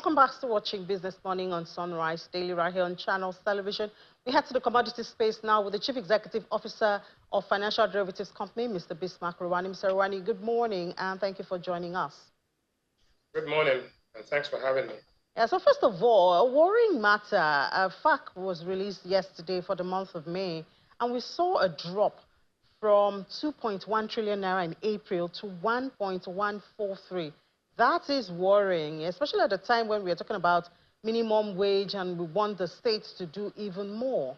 Welcome back to watching Business Morning on Sunrise Daily right here on Channels Television. We head to the commodity space now with the Chief Executive Officer of Financial Derivatives Company, Mr. Bismarck Rewane. Mr. Rewane, good morning and thank you for joining us. Good morning and thanks for having me. Yeah, so first of all, a worrying matter. FAAC was released yesterday for the month of May, and we saw a drop from 2.1 trillion naira in April to 1.143. That is worrying, especially at a time when we are talking about minimum wage and we want the states to do even more.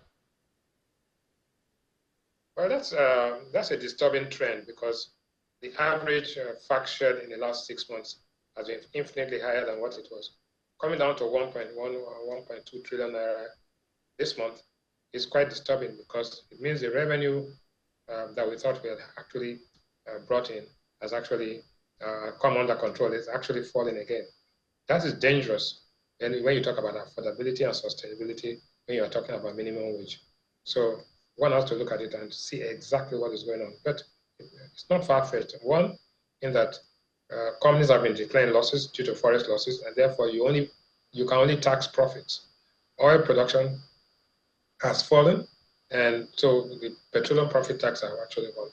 Well, that's a disturbing trend because the average FAAC share in the last 6 months has been infinitely higher than what it was. Coming down to 1.1 or 1.2 trillion naira this month is quite disturbing because it means the revenue that we thought we had actually brought in has actually come under control. It's actually falling again. That is dangerous when you talk about affordability and sustainability, when you're talking about minimum wage. So one has to look at it and see exactly what is going on. But it's not far-fetched. One, in that companies have been declaring losses due to forex losses, and therefore you can only tax profits. Oil production has fallen, and so the petroleum profit tax have actually gone.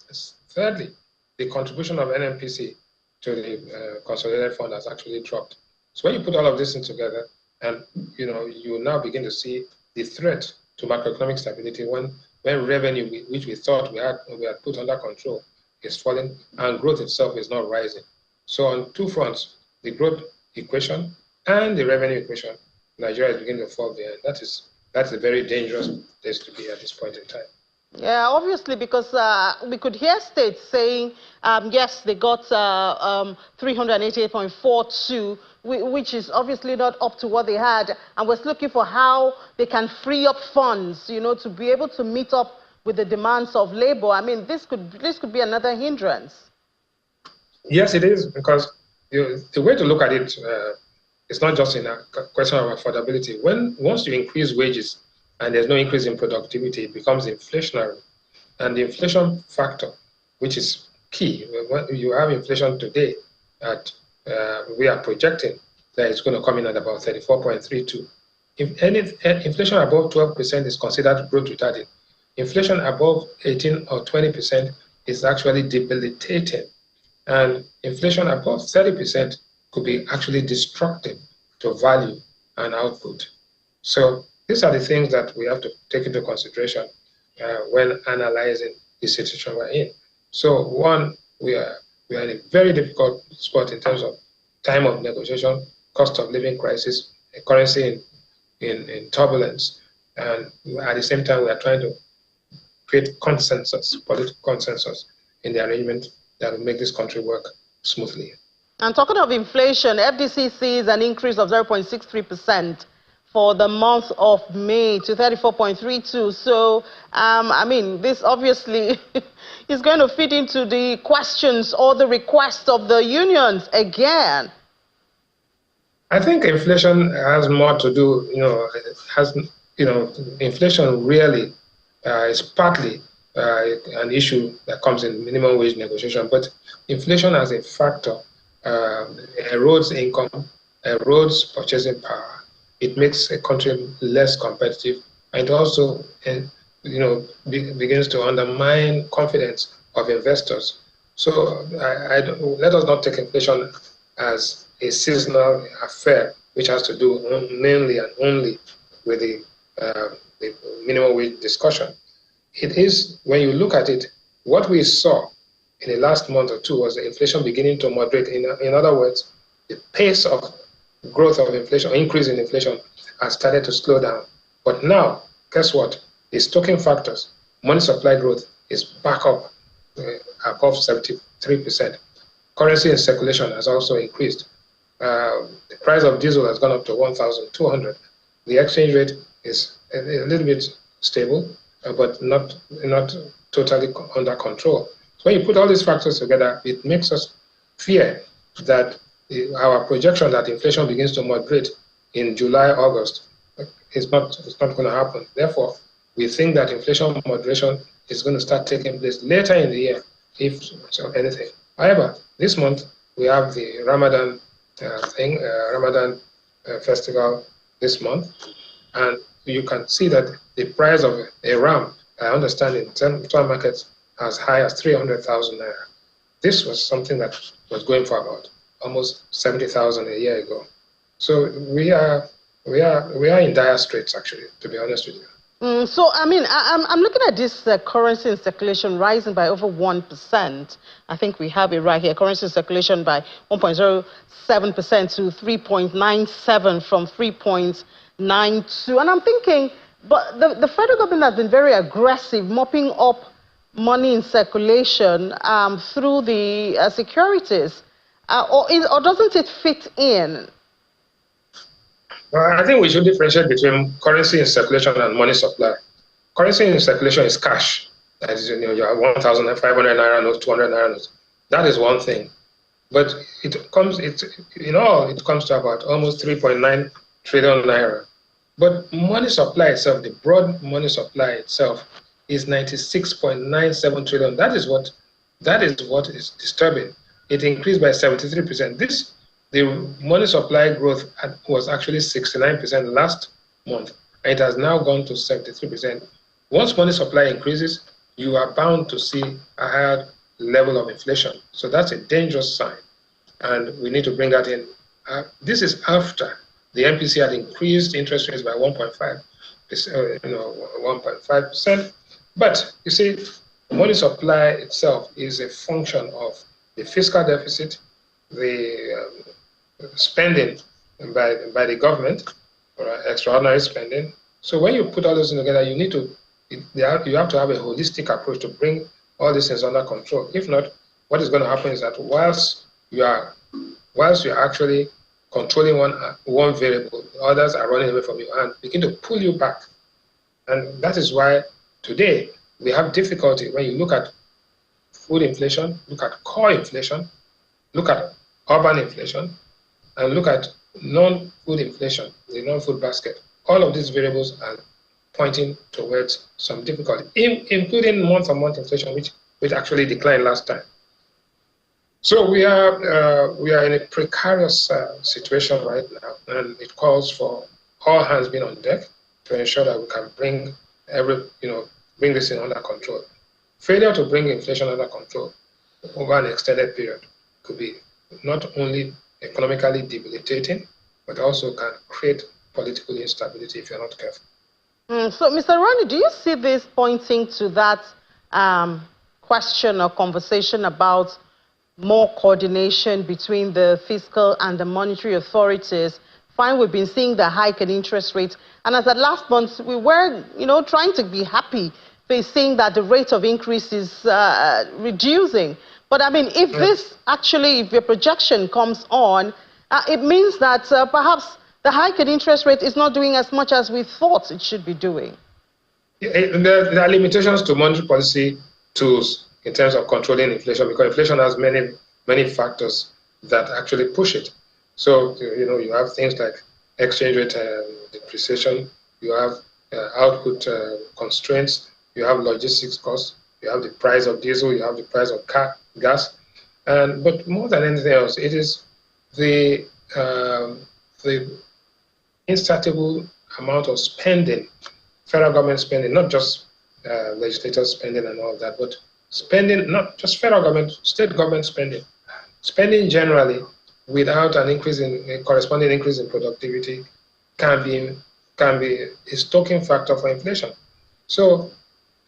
Thirdly, the contribution of NMPC to the consolidated fund has actually dropped. So when you put all of this in together, and you now begin to see the threat to macroeconomic stability when revenue, which we thought we had put under control, is falling, and growth itself is not rising. So on two fronts, the growth equation and the revenue equation, Nigeria is beginning to fall behind. That's a very dangerous place to be at this point in time. Yeah, obviously, because we could hear states saying, yes, they got 388.42, which is obviously not up to what they had, and was looking for how they can free up funds, to be able to meet up with the demands of labor. I mean, this could be another hindrance. Yes, it is, because the way to look at it is not just in a question of affordability. Once you increase wages and there's no increase in productivity, it becomes inflationary. And the inflation factor, which is key, when you have inflation today at, we are projecting that it's going to come in at about 34.32. If inflation above 12% is considered growth retarding, inflation above 18 or 20% is actually debilitating. And inflation above 30% could be actually destructive to value and output. So these are the things that we have to take into consideration when analyzing the situation we're in. So one, we are in a very difficult spot in terms of time of negotiation, cost of living crisis, a currency in turbulence, and at the same time we are trying to create consensus, political consensus in the arrangement that will make this country work smoothly. And talking of inflation, FDC sees an increase of 0.63% for the month of May to 34.32. So, I mean, this obviously is going to fit into the questions or the requests of the unions again. I think inflation has more to do, inflation really is partly an issue that comes in minimum wage negotiation, but inflation as a factor erodes income, erodes purchasing power. It makes a country less competitive, and it also, begins to undermine confidence of investors. So let us not take inflation as a seasonal affair, which has to do mainly and only with the minimum wage discussion. It is, when you look at it, what we saw in the last month or two was the inflation beginning to moderate. In other words, the pace of growth of inflation, increase in inflation, has started to slow down. But now, guess what? The stoking factors, money supply growth is back up above 73%. Currency in circulation has also increased. The price of diesel has gone up to 1,200. The exchange rate is a little bit stable, but not totally under control. So when you put all these factors together, it makes us fear that our projection that inflation begins to moderate in July, August is not going to happen. Therefore, we think that inflation moderation is going to start taking place later in the year, if anything. However, this month we have the Ramadan festival this month, and you can see that the price of a ram, I understand, in central markets as high as 300,000 naira. This was something that was going for about almost 70,000 a year ago. So we are in dire straits, actually, to be honest with you. So, I mean, I'm looking at this currency in circulation rising by over 1%. I think we have it right here. Currency in circulation by 1.07% to 3.97 from 3.92. And I'm thinking, but the federal government has been very aggressive, mopping up money in circulation through the securities. Or doesn't it fit in? I think we should differentiate between currency in circulation and money supply. Currency in circulation is cash. That is, you have 1,500 naira notes, 200 naira notes. That is one thing. But it comes to about almost 3.9 trillion naira. But money supply itself, the broad money supply itself, is 96.97 trillion. That is what is disturbing. It increased by 73%. The money supply growth was actually 69% last month, and it has now gone to 73%. Once money supply increases, you are bound to see a higher level of inflation. So that's a dangerous sign, and we need to bring that in. This is after the MPC had increased interest rates by 1.5%. But you see, money supply itself is a function of the fiscal deficit, the spending by the government, or extraordinary spending. So when you put all those together, you have to have a holistic approach to bring all these things under control. If not, what is going to happen is that whilst you are actually controlling one variable, others are running away from you and begin to pull you back. And that is why today we have difficulty when you look at food inflation, look at core inflation, look at urban inflation, and look at non-food inflation, the non-food basket. All of these variables are pointing towards some difficulty, including month-on-month inflation, which actually declined last time. So we are in a precarious situation right now, and it calls for all hands being on deck to ensure that we can bring this in under control. Failure to bring inflation under control over an extended period could be not only economically debilitating, but also can create political instability if you're not careful. So, Mr. Rewane, do you see this pointing to that question or conversation about more coordination between the fiscal and the monetary authorities? Fine, we've been seeing the hike in interest rates, and as at last month, we were, trying to be happy, seeing that the rate of increase is reducing. But I mean, if your projection comes on, it means that perhaps the hike in interest rate is not doing as much as we thought it should be doing. There are limitations to monetary policy tools in terms of controlling inflation, because inflation has many factors that actually push it. So, you have things like exchange rate depreciation, you have output constraints, you have logistics costs, you have the price of diesel, you have the price of gas, but more than anything else, it is the insatiable amount of spending, federal government spending, not just legislators spending and all that, but spending, not just federal government, state government spending generally without a corresponding increase in productivity can be a stoking factor for inflation. So,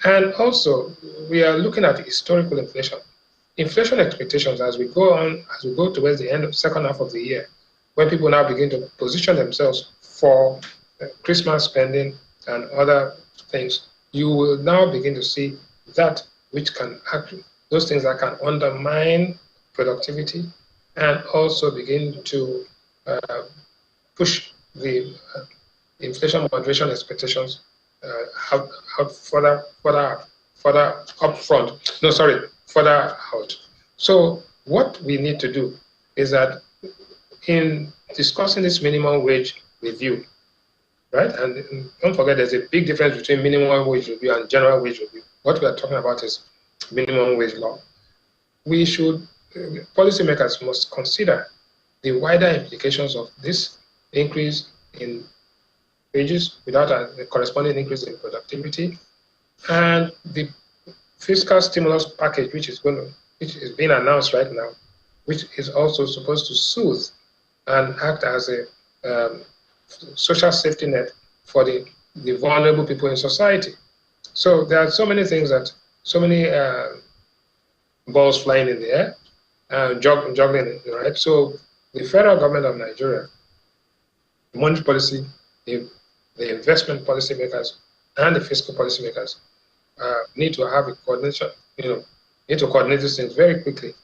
and also we are looking at historical inflation. Inflation expectations as we go towards the end of second half of the year, when people now begin to position themselves for Christmas spending and other things, you will now begin to see that those things that can undermine productivity and also begin to push the inflation moderation expectations further out. So what we need to do is that in discussing this minimum wage review, right? And don't forget, there's a big difference between minimum wage review and general wage review. What we are talking about is minimum wage law. Policymakers must consider the wider implications of this increase in wages without a corresponding increase in productivity, and the fiscal stimulus package, which is being announced right now, which is also supposed to soothe and act as a social safety net for the vulnerable people in society. So there are so many things so many balls flying in the air, juggling, right? So the federal government of Nigeria, the monetary policy, the investment policymakers, and the fiscal policymakers need to have a coordination, need to coordinate these things very quickly.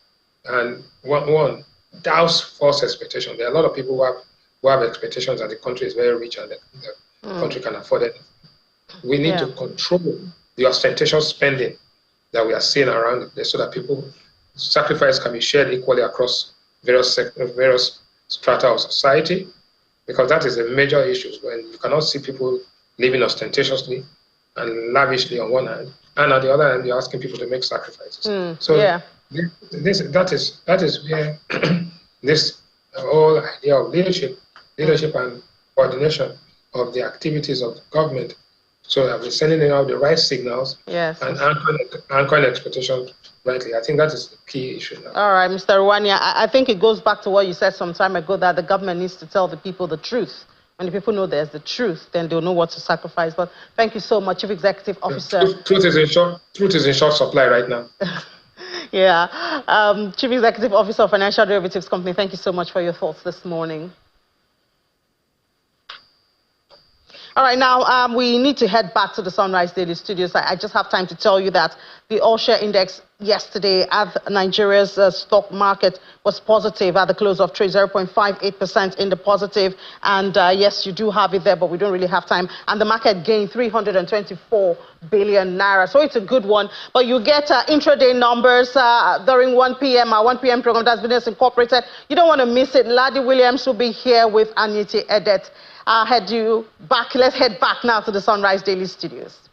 And one, douse false expectation. There are a lot of people who have expectations that the country is very rich and the country can afford it. We need to control the ostentatious spending that we are seeing around the place so that sacrifice can be shared equally across various strata of society, because that is a major issue. When you cannot see people living ostentatiously and lavishly on one hand, and on the other hand, you're asking people to make sacrifices. That is where this whole idea of leadership and coordination of the activities of the government, so that we're sending out the right signals and anchoring expectations rightly. I think that is the key issue now. All right, Mr. Rewane, I think it goes back to what you said some time ago, that the government needs to tell the people the truth. When the people know there's the truth, then they'll know what to sacrifice. But thank you so much, Chief Executive Officer. Truth is in short supply right now. Chief Executive Officer of Financial Derivatives Company, thank you so much for your thoughts this morning. All right, now we need to head back to the Sunrise Daily Studios. I just have time to tell you that the all-share index yesterday at Nigeria's stock market was positive at the close of trade, 0.58% in the positive. And yes, you do have it there, but we don't really have time. And the market gained 324 billion naira. So it's a good one. But you get intraday numbers during 1 p.m. Our 1 p.m. program, that's Business Incorporated. You don't want to miss it. Ladi Williams will be here with Aniti Edet. Let's head back now to the Sunrise Daily Studios.